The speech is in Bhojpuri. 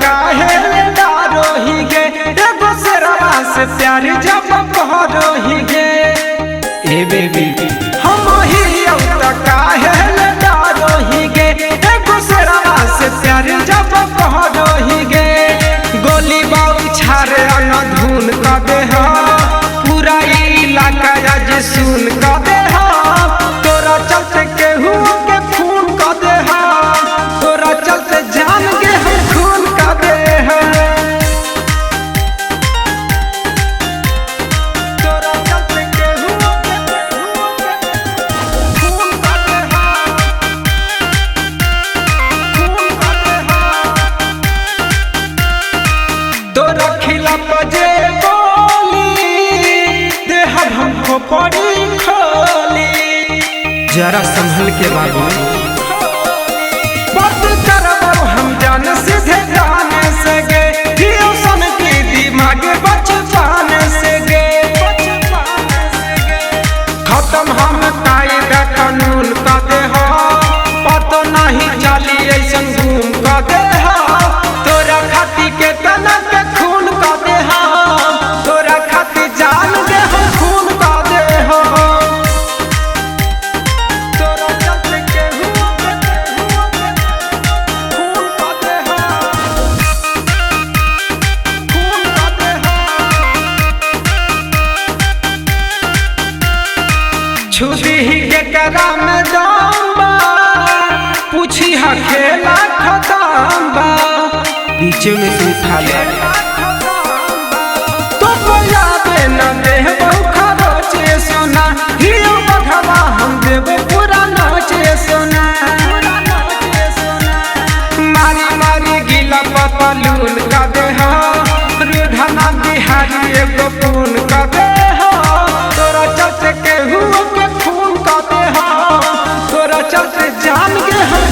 काहे डारो ही गे एगो शेरवा से प्यार जब करो ही गे ए बेबी हम ही औता काहे डारो ही गे एगो शेरवा से प्यार जब करो ही गे गोली बाऊ छारे न धुन का दे पूरा इलाका आज सुन का दे तोरा चलते केहू के खून का दे तोरा चलते जान के हम खून का दे तोरा चलते केहू के खून का दे खून का दे तोरा खिलाफ जे हमको पड़ी खोली जरा संभल के बाबू बात करबो हम जान सीधे जाने से गे सन के दिमाग बचपन से गे खत्म हम कायदा कानून का दे पतो नहीं चली ऐसन घूम का दे तोरा खाती के तना के खून का दे तोरा खाती जान के छुदी ही के करम दाम्बा पूछी हा खेला खत्म बीच में से उठा ले तो याद न दे बहु खरोचे सोना हियो बघवा हम देव पूरा नाचे सोना मारी मारी गिला पपलून का दे रूढ़ना बिहारी एगो पून का दे तोरा चलते केहू के खून का दे तोरा चलते जान के हम